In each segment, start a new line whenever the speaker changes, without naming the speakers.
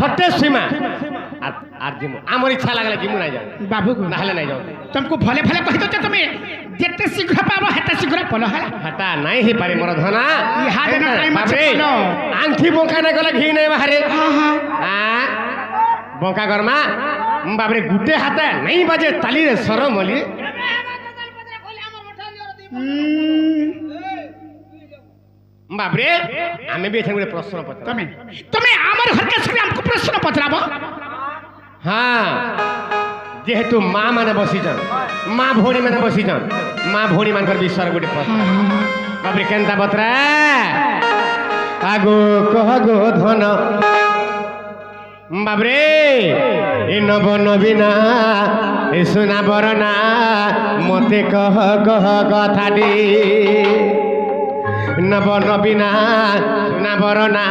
फटे सीमा আর জিমু আমার ইচ্ছা লাগলে জিমু নাই যাও
बाबू को
না হলে নাই যাও
तुमको भले भले कहि दो तुम्हें जेते शीघ्र पाबो हेते शीघ्र पलो हला
हटा नहीं ही पारे मोर धना
इहा देना टाइम
बाबरे
আছে পলো
आंखी बोका ना गले घी नहीं बाहरे
हां हां
हां बोका गरमा बाबरे गुटे हाथे नहीं बजे ताली रे सर मली बाबरे आमे भी एथन गुटे प्रश्न पत्र
तुम्हें तुम्हें हमर घर के सके हमको प्रश्न पत्राबो
हाँ जेहेतु माँ माने बसीचन माँ भौणी माने बसीचन माँ भौणी मानकर विश्वास गोटे प्रश्न बाबरे केनता बतरा आगो कह गो धन बाबरे ए नव नवीना ए सुना बरना मते कह कथाटी नव नवीना सुना बरना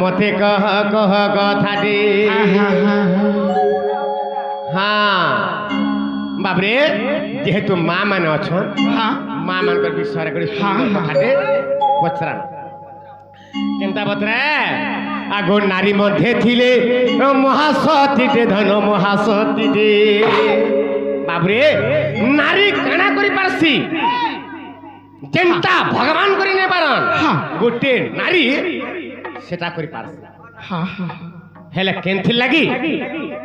मते कह कथाटी हाँ बाबरे जेहेतु माँ मान अच्छा
हां
माँ मान कर विश्वास कर कथाटे पचरा केनता बतरा आगो नारी मध्य थिले महासती धन महासती बाबरे नारी काना करि पारसी जेंता भगवान करि नै पारन गोटे नारी सेटा करि पारसी
हां हां
हेले केनथि लागि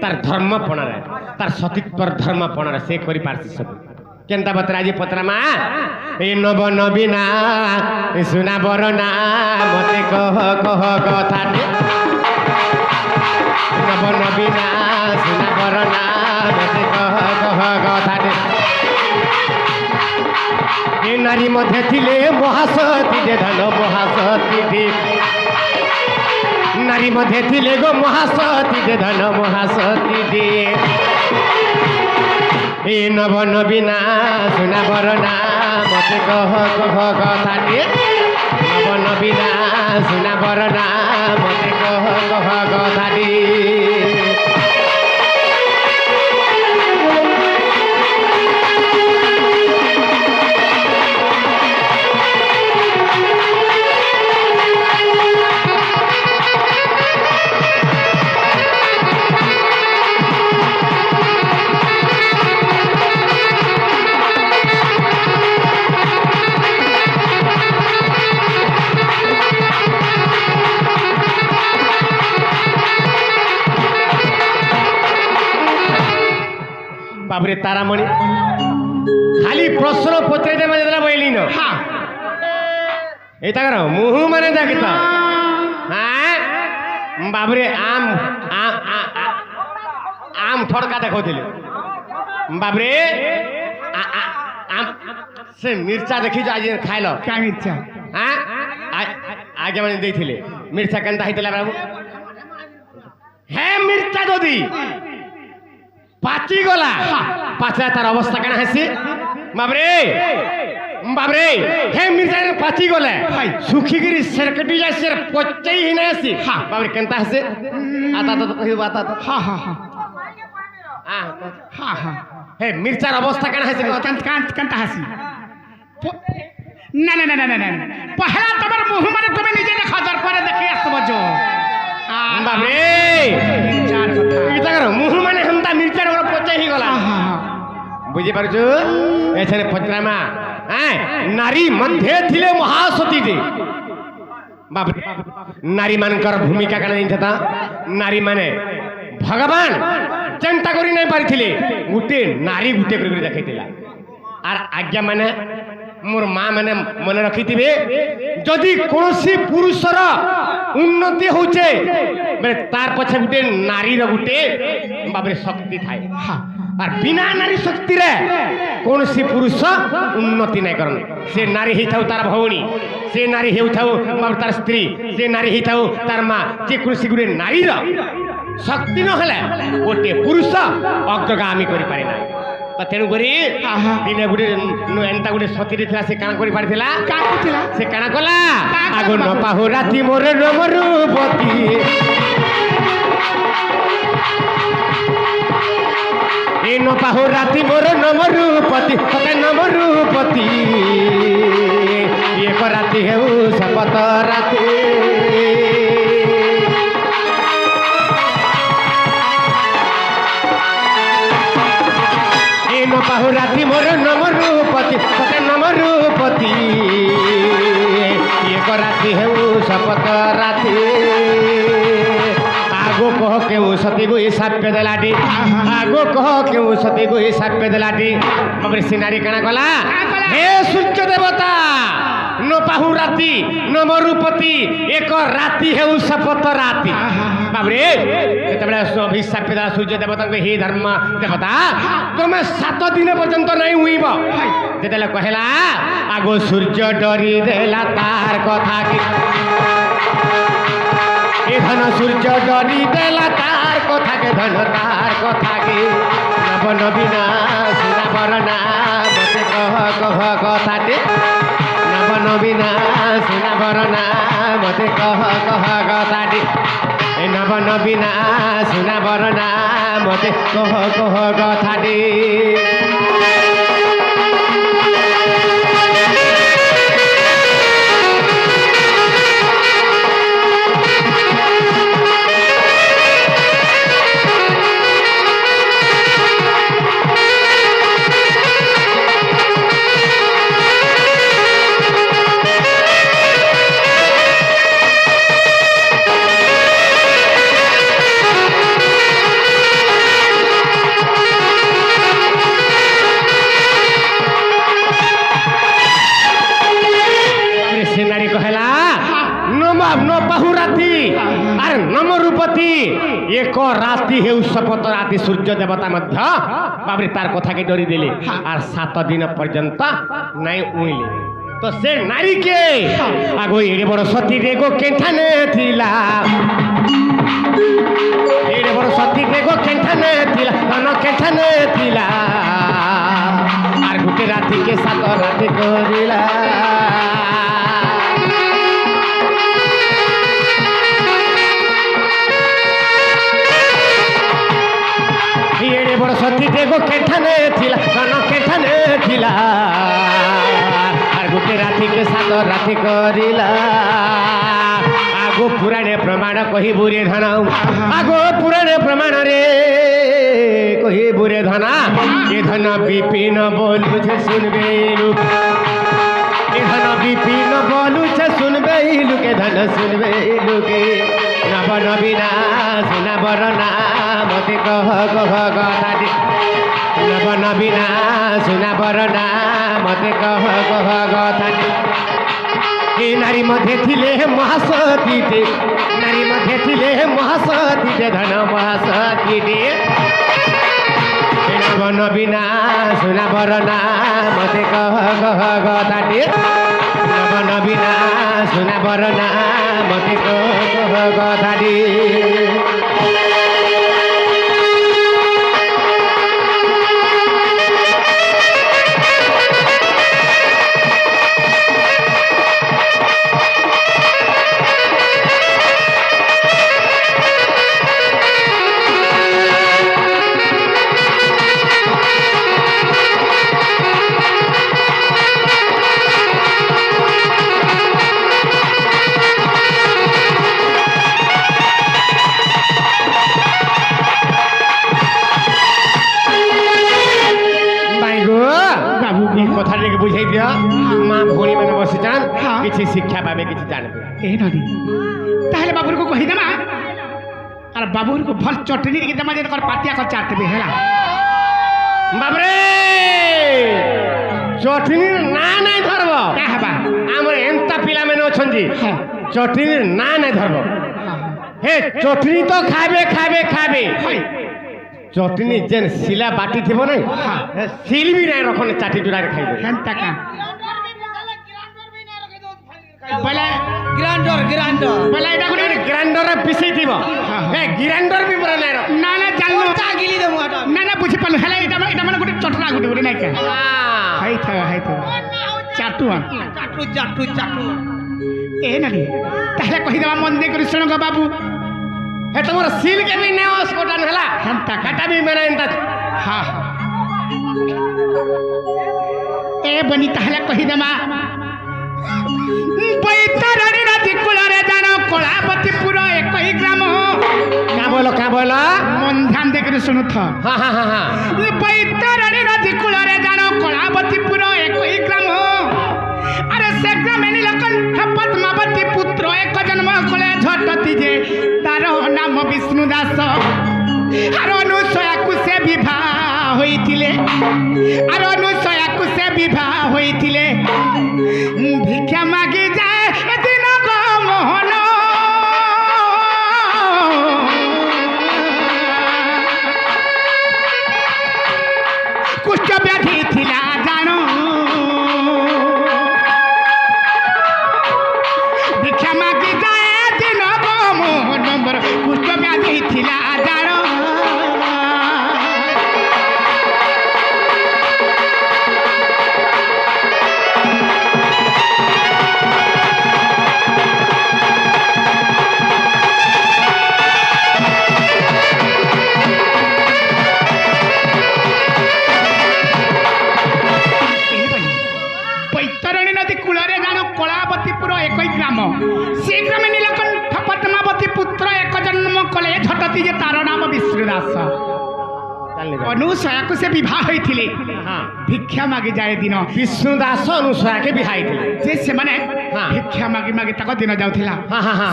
तार धर्म पणरे तार सतीत्व धर्म पणरे से करि पारसी सब केनता बतरा जी पत्रमा ए नव नवीना सुना बरना मते कह कथाटे नव नवीना सुना बरना मते कह कथाटे ए नारी मध्य थिले महासती धन महासती नारी मध्य थिले गो महासती धन महासती ए नव नवीना सुना बरना मते कह कथाटे नव नवीना सुना बरना मते कह कथाटे बाबरे तारामणि खाली प्रश्न पत्रे दे मजे बोली न
हां
एता करो मुहु माने देखता हां बाबरे आम आम ठड़का देखौथिले बाबरे आम से मिर्चा देखि जो आज खाइलो
क्या मिर्चा
हां आगे माने देथिले मिर्चा केनता हितला बाबू हे मिर्चा ददी पाची गला पाचा तार अवस्था केना हेसी बाबरे बाबरे हे मिर्जा पाची गले सुखी गिरी सरकटी जा सर पच्चई ही नै हेसी बाबरे केनता हेसे आता तो कहि बात आता
हां हां हां हां हां
हे मिर्चार अवस्था केना हेसी
केनता हसी ना ना ना ना ना पहला तमर मुंह माने तुम निजे देखा दर पर देखि आसबो जो
बाबरे
मिर्चार कथा
इता करो मुंह माने हमता मिर्चार ओरा पच्चई ही गला बुझी पारछु एछरे पचरामा नारी मध्य थिले महासती दे बाप नारी मानकर भूमिका कण दिनता नारी माने भगवान चिंता करि नै पारिथिले गुटे नारी गुटे करि देखैतिला आर आज्ञा माने मोर माँ माने मन रखिथिबे जदि कोनोसी पुरुषर उन्नति होचे बेले तार पछे गुटे नारी र गुटे बाबरे शक्ति थाए और बिना नारी शक्ति रे कौन सी पुरुष उन्नति नहीं करन से नारी ही थाउ तार भौणी से नारी हेउ थाउ तार स्त्री से नारी ही थाउ तार माँ जे कौन सी गुटे नारी र शक्ति न हले गोटे पुरुष अग्रगामी करि पारे ना तो तेणु करी दिने गुटे एंता गुटे सती थिला से काना करि पारिथिला से काना कला आगो न पाहु राती मोर नमरूपती ए न पाहु राती मोर नमरूपती तते नमरूपती एक राती हेउ सपत राती शपथ राती आगो कह के सती को साप्य देलाटी आगो कह के सती को साप्य देलाटी बाबरे सिनारी काना कला हे सूर्य देवता न पाहु राती न मरुपति एक राती है शपथ राती बाबरे जेतबेले अभिशाप देला सूर्य देवता को हे धर्म देवता तुम 7 दिन पर्यंत नहीं हुईब जेतबेले कहला आगो सूर्य डरी देला तार कथा की ए धन सूर्य डरी देला तार कथा के धन तार कथा के नव नवीना सुना बरना मते कह कथा के नव नवीना सुना बरना मते कह कथा के ए नव नवीना सुना बरना मते कह कथा के एक राति हे शपथ राति सूर्य देवता मध्य बाबरे तार कथा के डरी देले और 7 दिन पर्यंत नहीं उइले तो से नारी के आगो एडे बड़ सती रे गो केठाने थिला एडे बड़ सती रे गो केठाने थिला धन केठाने थिला और गुटे राति के 7 राति करिला सती देखो केठाने थिला धन केठाने थिला और गोटे राति के 7 राति करिला आगो पुराणे प्रमाण कही बुरे धन आगो पुराणे प्रमाण रे कही बुरे धना ये धन विपिन बोलू छे सुनबे लोग ये धन विपिन बोलू छे सुनबे लोग के धन सुनबे लोग नव नवीना सुना बरना मते कह कथा नव नवीना सुना बरना मते कह कथा ए नारी मध्य थिले महासती टे नारी मध्य थिले महासती टे धन महासती टे नव नवीना सुना बरना मते कह कथा नव नवीना सुना बरना मते कह कथा बुझाई दिया माँ भोली मैंने बसी जान किसी शिक्षा पावे किसी जान पे
ए नदी ताहले बाबूर को कहि देमा और बाबूर को भल चटनी के देमा जे कर पाटिया कर चाटते बे हैला
बाबरे चटनी ना नहीं धरबो
का हबा
हमर एंता पिला में अछंजी चटनी ना नहीं धरबो हे चटनी तो खाबे खाबे खाबे चटनी जेन सिला बाटी थिबो नै सिल भी नहीं रखने चाटी चुरा के खाइबे
हेंता का पहले ग्राइंडर पहले एटा को
ग्राइंडर रे पिसई थिबो हे ग्राइंडर भी पूरा नहीं रख
ना ना जानलो ता गिली देमु आटा ना ना बुझी पल हेला एटा माने गुटे चटरा गुटे नै का हाय था चाटू ए ननी ताहले कहि देबा मन दे कृष्ण का बाबू हे तुमर सील के भी ने ओस्कोटन हला हंता काटा भी मेरा इंता हां ए बनी ताहले कहि देमा पैतरणी राति कुलरे जानो कोलापतिपुर एकही ग्राम का बोलो मन ध्यान दे के सुनु था हां हां हां पैतरणी राति कुलरे जानो कोलापतिपुर एकही ग्राम अरे से ग्रामे नीलकंठ पद्मावती पुत्र एक जन्म कले झटती जे तार नाम विष्णु दास আর অনুসয়াকু সে বিবাহ হইতিলে আর অনুসয়াকু সে বিবাহ হইতিলে ভিক্ষা মাগি যায় এদিন গো মোহন কুষ্ঠ ব্যাধি থিলা জানো ভিক্ষা মাগি যায় এদিন গো মোহন কুষ্ঠ ব্যাধি থিলা জানো से ग्रामे नीलकंठ पद्मावती पुत्र एक जन्म कले झटती जे तार नाम विष्णुदास अनुसया को से विवाह होइथिले भिक्षा मागे जाए दिन
विष्णुदास अनुसया के बिहाई थिले
जे से माने भिक्षा मागे मागे तक दिन जाउथिला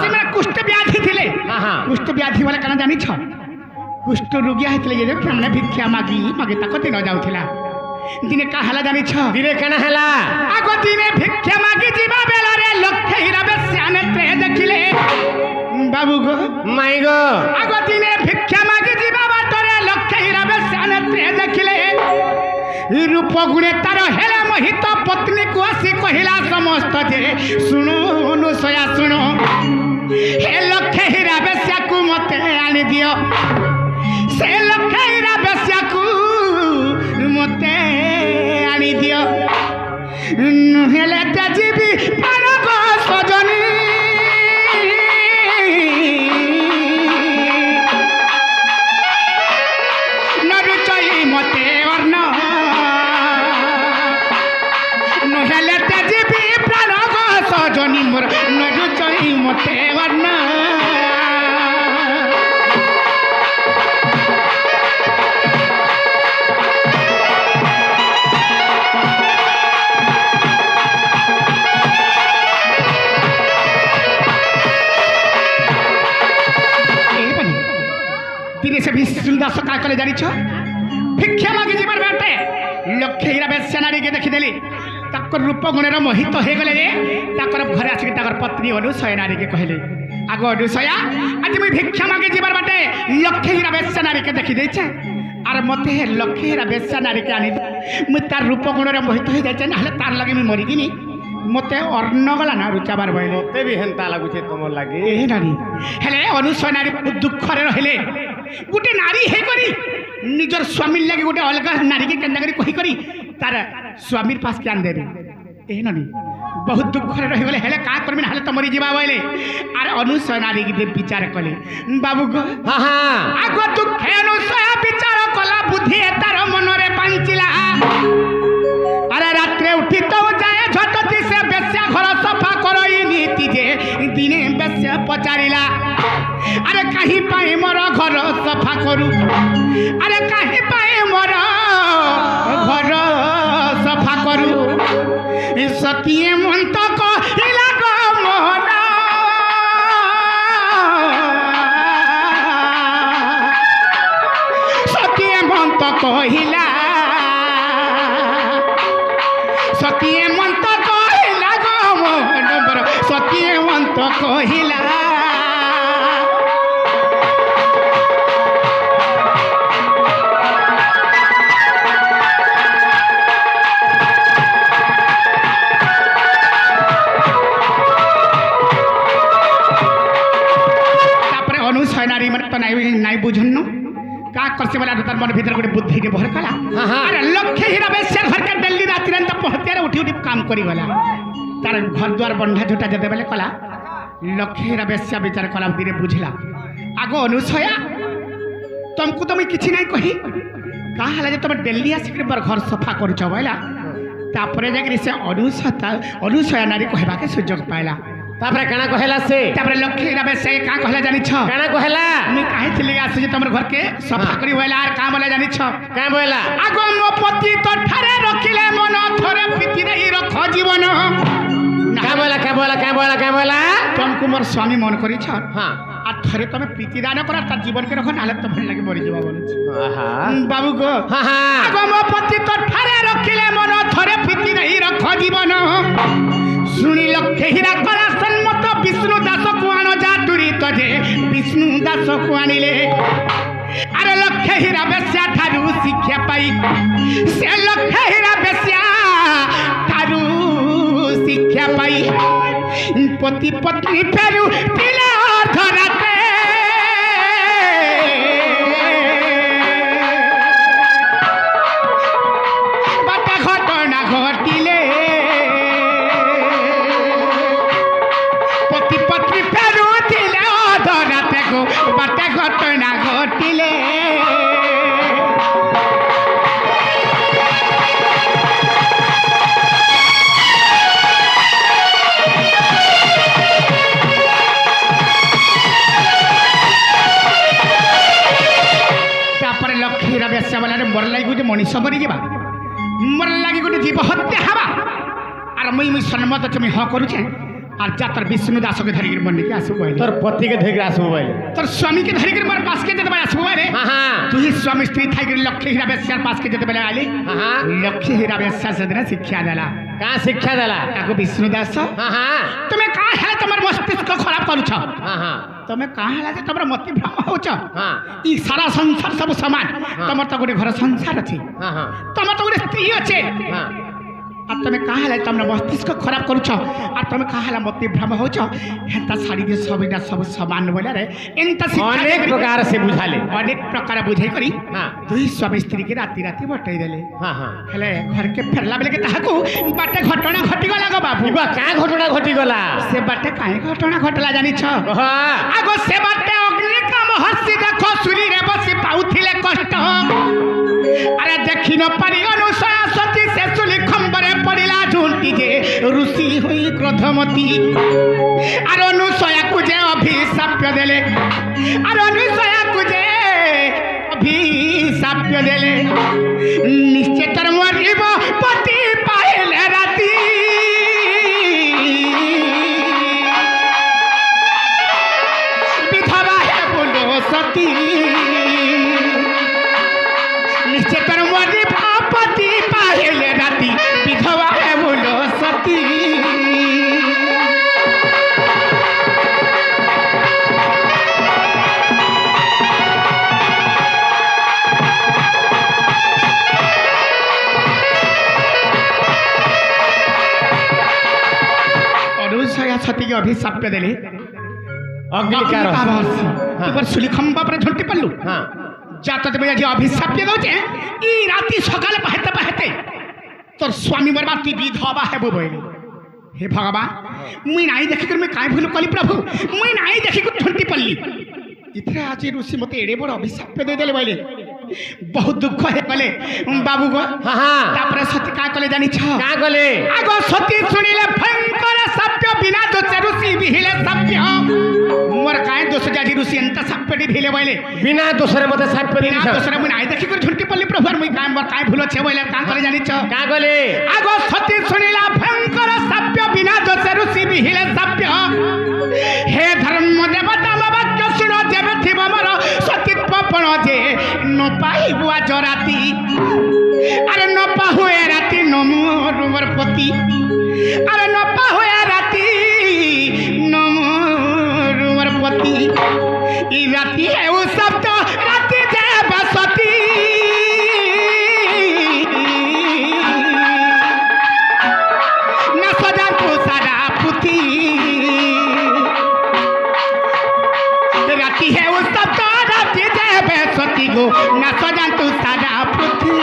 से माने कुष्ठ व्याधि थिले कुष्ठ व्याधि वाला कना जानि छ कुष्ठ रोगी हेतले जे माने भिक्षा मागी मागे तक दिन जाउथिला दिने का हला जानि छ
दिने कना हला
आगो दिने भिक्षा मागी जीवा बेला रे लक्ष्य हीरा बेस्याने त्रे देखिले बाबू गो
माई गो
आगो दिने भिक्षा मागी जीवा बाटरे लक्ष्य हीरा बेस्याने त्रे देखिले रूप गुणे तार हेले मोहित पत्नी को आसी कहिला समस्त जे सुनो अनुसया सुनो हे लक्ष्य हीरा बेस्या को मते आनी दियो से लक्ष्य हीरा बेस्या को मते आनी दियो हेले तेजीबी पारक सजनी नरुचई मते वर्ण हेले तेजीबी पारक सजनी मोर नरुचई मते वर्ण विष्णुदास का कले जानी छ भिक्षा मागी जीवन बाटे लक्ष्य हीरा बेस्या नारी के देखिदेली तकर रूप गुणर मोहित हो गले रे तकर घरे आसिक तकर पत्नी अनुसया नारी के कहले आगो अनुसया आज मैं भिक्षा मागी जीवन बाटे लक्ष्य हीरा बेस्या नारी के देखि देछ आर मते लक्ष्य हीरा बेस्या नारी के आनी मु तार रूप गुणर मोहित हो जाय ना हले तार लगे मैं मरि दिनी मते अर्ण गला ना रुचाबार बइले
मते भी हेंता लागु छे तुम लागे
ए नारी हेले अनुसया नारी दुख रे रहिले गोटे नारी हे करी निजर स्वामी लगे गोटे अलग नारी के केंदा करी कही करी तार स्वामी पास ज्ञान दे ए नानी बहुत दुख रे रहि गले हेले का करबी हले त मरि जीवा बइले आर अनुसया नारी के विचार कले बाबू गो आगो दुख अनुसया विचार कला बुद्धि तार मन रे पांचिला अरे रात्रे उठी तो जाए झटती से बेस्या घर सफा करई नीति जे दिने बेस्या पचारिला अरे कहीं पाए मोर घर सफा करू अरे कहीं पाए मोर घर सफा करू सतीए मन तो कहिला गो मोहन सतीए मन तो कहिला सतीए मन तो कहिला गो मोहन सतीए मन तो कहिला नाई बुझन का करसे वाला तार मन भीतर गोटे बुद्धि के भर कला अरे लक्ष्य हीरा बेस्या घर के दिल्ली राति रंत पहतिया उठी उठी काम करी गला तार घर द्वार बंधा झुटा जदे बेले कला लक्ष्य हीरा बेस्या विचार कला धीरे बुझला आगो अनुसया तुमको तो मैं किछि नहीं कही का हला जे तुम दिल्ली आसिक बर घर सफा करछ बइला तापरे जाके से अनुसया नारी कहबा के सुयोग पाइला
तापर काना कहला से
तापर लक्ष्मी रबे से का कहला जानी छ
काना कहला
मैं काहे थिले आसे जे तमर घर के सफा करी होइला आर का बोला जानी छ
का बोला
आगो मो पति तो ठारे रखिले मन थरे प्रीति रे रख जीवन
का बोला का बोला का बोला का बोला
तुमको मोर स्वामी मन करी छ
हां
आ थरे तमे प्रीति दान करा त जीवन के रख नाले तो भल लागे मरि जीवा बोले
आहा
बाबू को
हां हां
आगो मो पति तो ठारे रखिले मन थरे प्रीति रे रख जीवन सुनी लक्ष्य हीरा कला सन्मत विष्णु दास को आनो जा दूरी तजे विष्णु दास को आनिले अरे लक्ष्य हीरा बेस्या ठारू शिक्षा पाई से लक्ष्य हीरा बेस्या ठारू शिक्षा पाई पति पत्नी फेरू तिला धराते बाटा घटना घटिले पति पत्नी फेरू तिला धराते गो बाटा घटना घटिले बेस्या वाला मोर लगी गोटे मनीष मरी जा मोर लगी गोटे जीव हत्या हवा आर मुई सन्मत अच्छे मुई हाँ करुचे और जा तोर विष्णु दास के धरिक मन के आसबो
तोर पति के धरिक आसबो बोले
तोर स्वामी के धरिक मोर पास के जते आसबो रे
हां हां
तू ही स्वामी स्त्री थाई के लक्ष्य हीरा बेस्या पास के जते बेले आली
हां हां
लक्ष्य हीरा बेस्या से दिन शिक्षा देला
का शिक्षा देला
ताको विष्णु दास
हां हां
तुमे का है तमर मस्तिष्क खराब करू छ
हां हां
तमे का है जे तमर मति भ्रम हो छ
हां
ई सारा संसार सब समान तमर तो गोटे घर संसार अछि
हां हां
तमर तो गोटे स्त्री अछि
हां
आ तमे कहा है तमने मस्तिष्क खराब करू छ आ तमे कहा है मति भ्रम हो छ हेता साड़ी दे सबटा सब समान बोले रे एंता शिक्षा
अनेक प्रकार से बुझाले
अनेक प्रकार बुझाई करी
हां
दुई स्वामी स्त्री के राती राती बटाई देले
हां हां
हेले घर के फेरला बेले के ताहाकू बाटे घटना घटी गला गो बाबू
इबा का घटना घटी गला
से बाटे काहे घटना घटला जानी छ
हां
आगो से बाटे अग्नि का महर्षि देखो सुरी रे बसी पाउथिले कष्ट अरे देखि न पारी अनुसया सती से सुली खंबरे पड़िला झुंटी जे ऋषि होई क्रोधमती अरे अनुसया को जे अभिशाप देले अरे अनुसया को जे अभिशाप देले निश्चित मरिब पति पाइले राती विधवा है बोलो सती निश्चित मरी पति पाइले राती विधवा है बोलो सती अनुसया सती के अभिशाप देले
अग्निकार
तू सुली खंबा पर झुंटी पल्लू
हां
जात बे जे अभिशाप दे दोचे ई राती सकाल पहते पहते तोर स्वामी मरबा तू विधवा है बोले हे भगवान मुई नाई देखि कर मैं काय भूल कली प्रभु मुई नाई देखि कर झुंटी पल्ली इतरे आज ऋषि मते एडे बड़ अभिशाप दे देले बोले बहुत दुख है बोले बाबू गो
हां हां
तापर सती का कले जानी छ
का गले
आगो सती सुनिले भयंकर सत्य बिना दोष ऋषि बिहिले सत्य मोर काय दोष जाजी ऋषि अंत सप्पडी भिले बोले
बिना दोसरे मते साप पे
बिना दोसरे मुई नाई देखि कर झुंटी पल्ली प्रभु मुई काय मोर काय भूल छे बोले का कले जानी छ
का गले
आगो सती सुनिला भयंकर सत्य बिना दोष ऋषि बिहिले सत्य हे धर्म देवता वाक्य सुनो जेबे थिबो मोर सतीत्व पण जे न पाइबो आज राती अरे न पाहुए राती न मोर पति अरे न पाहुए राती न मोर पति ई राती है वो शब्द राती देव सती न सजा को सारा पुती राती है वो शब्द राती देव सती गो न सजा तू सारा पुती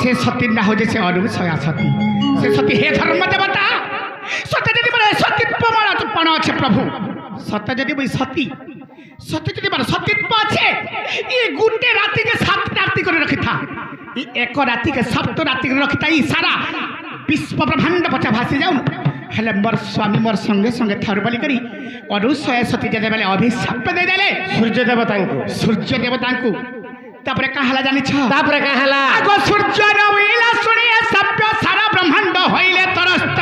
से सती ना हो जैसे अनुसया सती से सती हे धर्म देवता सत्य यदि मोर सतीत्व मोर पण আছে প্রভু সত্য যদি বই সতী সত্য যদি মানে সতীত্ব আছে ই গুটে রাতিকে 7 রাতি করে রখিথা ই এক রাতিকে 7 রাতি করে রখিথা ই সারা বিশ্ব ব্রহ্মাণ্ড পছা ভাসি যাও হেলে মোর স্বামী মোর সঙ্গে সঙ্গে থার বলি করি অনুসয়া সতী যেତେବେଳେ অভিଶାପ ଦେଇଦେଲେ
সূর্য দেবতাଙ୍କୁ
সূর্য দেবতাଙ୍କୁ তারপরে কাহালা জানিছ
তারপরে কাঁ হেলা
আগ সূর্য রবিলা শুনিয়ে সভ্য সারা ব্রহ্মাণ্ড হইলে তরস্ত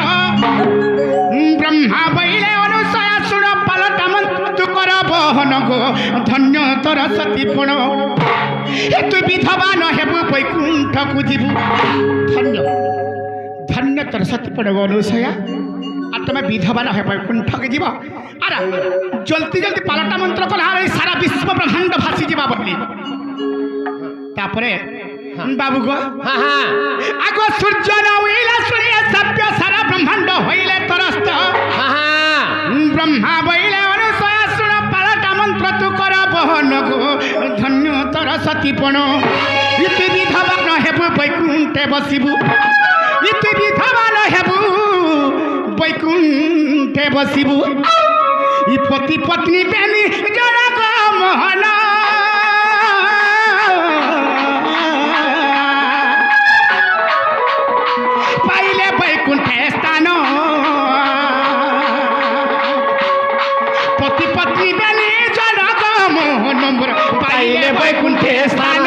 ব্রহ্মা বইলে অনুসয়া শুণ পালটা মন্ত্র কর বহন গো ধন্য তর সতী পুণ তুই বিধবা নহেবু বৈকুণ্ঠকু ଯିବୁ ধন্য ধন্য তর সতী পুণ গো অনুসয়া আর তুমি বিধবা নহে বৈকুণ্ঠকে যাব আর জলদি জলদি পালটা মন্ত্র কলা আর এই সারা বিশ্ব ব্রহ্মাণ্ড ভাসি যাবা বলি তারপরে বাবু গো
হ্যাঁ হ্যাঁ
আগ সূর্য নইলা শুনিয়া সভ্য সারা ব্রহ্মাণ্ড হইলে তরস্ত
হ্যাঁ হ্যাঁ
ব্রহ্মা বইলে অনুসয়া শুণ পালটা মন্ত্র তু কর বহন গো ধন্য তর সতীপণ ইতি বিধবা নহেবু বৈকুণ্ঠে বসিবু ইতি বিধবা নহেবু বৈকুণ্ঠে বসিবু ই পতি পত্নী প্রেমী জনক মোহন পাইলে বৈকুণ্ঠে স্থান পতি পত্নী প্রেমী জনক মোহন পাইলে বৈকুণ্ঠে স্থান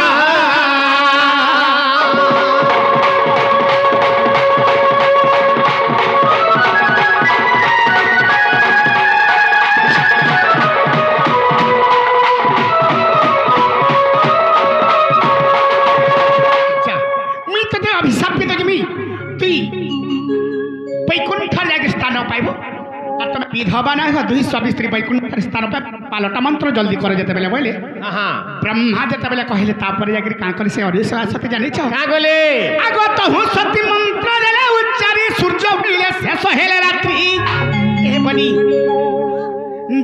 বিধবা না দুই স্বামী স্ত্রী বৈকুণ্ঠের স্থান পালটা মন্ত্র জলদি করে যেতেবেলে বলে
হ্যাঁ
ব্রহ্মা যেতেবেলে কহিলে তারপরে যাই কাঁ করে সে অনুসয়া সতী জানিছ
কাঁ গলে
আগ তহু সতী মন্ত্র দেলে উচ্চারি সূর্য উঠিলে শেষ হেলে রাত্রি এ বনি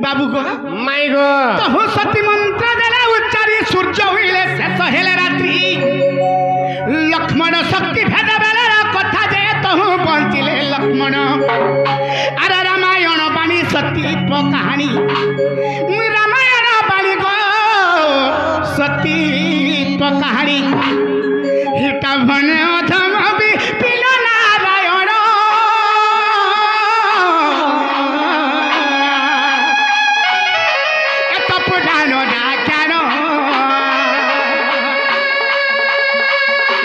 বাবু গো
মাই গো
তহু সতী মন্ত্র দেলে উচ্চারি সূর্য উঠিলে শেষ হেলে রাত্রি লক্ষ্মণ শক্তি ভেদ বেলার কথা যে তহু বঞ্চিলে লক্ষ্মণ আর রামায়ণ বাণী সতীত্ব কাহিনী রামায়ণ বাণী গো সতীত্ব কাহিনী হিটা ভনে অধম বিপিন নারায়ণ এত পুরাণ ডাক্যান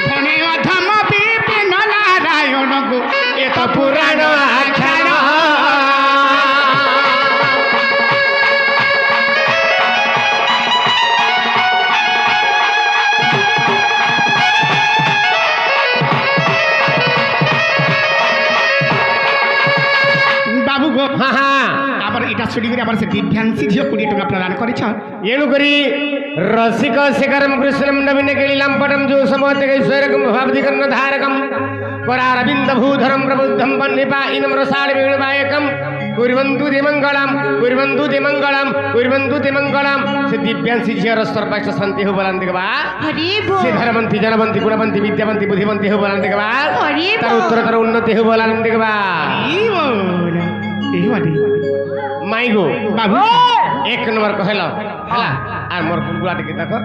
ভনে অধম বিপিন নারায়ণ গো এত পুরাণ আখ্যান
হ্যাঁ হ্যাঁ
আবার এটা শুনি করে আবার সে দিব্যাংশী ঝিও 20 টাকা প্রদান করেছ
এণুকরি রসিক শিখরম কৃষ্ণম নবীন কেলিলাম পটম যো সমোতে ঐশ্বরকম ভাবধিকর্ণ ধারকম পরারবিন্দ ভূধরম প্রবুদ্ধম পন্নিপাইনম রসাল বেণুবায়কম কুর্বন্তু দিমঙ্গলম কুর্বন্তু দিমঙ্গলম কুর্বন্তু দিমঙ্গলম সে দিব্যাংশী ঝিওর সর্বাষ্ট শান্তি হো বলান দেখবা
হরি বল
সে ধর্মবন্তী জনবন্তী গুণবন্তী বিদ্যাবন্তী বুদ্ধিবন্তী হো বলান দেখবা
হরি
তার
বল
উত্তরতর উন্নতি হো বলান দেখবা
এই বলি
মাই গো
বাবু
1 নম্বর কহিল হেলা আর মোর কুকুড়া টিকে দেখো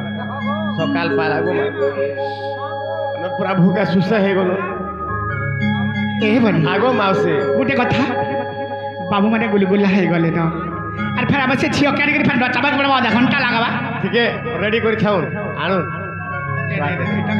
সকাল পালা গো আমি পুরা ভুকা সুস্থ হয়ে গেল
এই বলি
আগো মাউসে
গোটে কথা বাবু মানে গুলগুলা হয়ে গলে ন আর ফের আবার সে ঝিও কেন করে ফের চাবাক বড় আধা ঘন্টা লাগাবা
ঠিক রেডি করে থাউন আনুন
এটা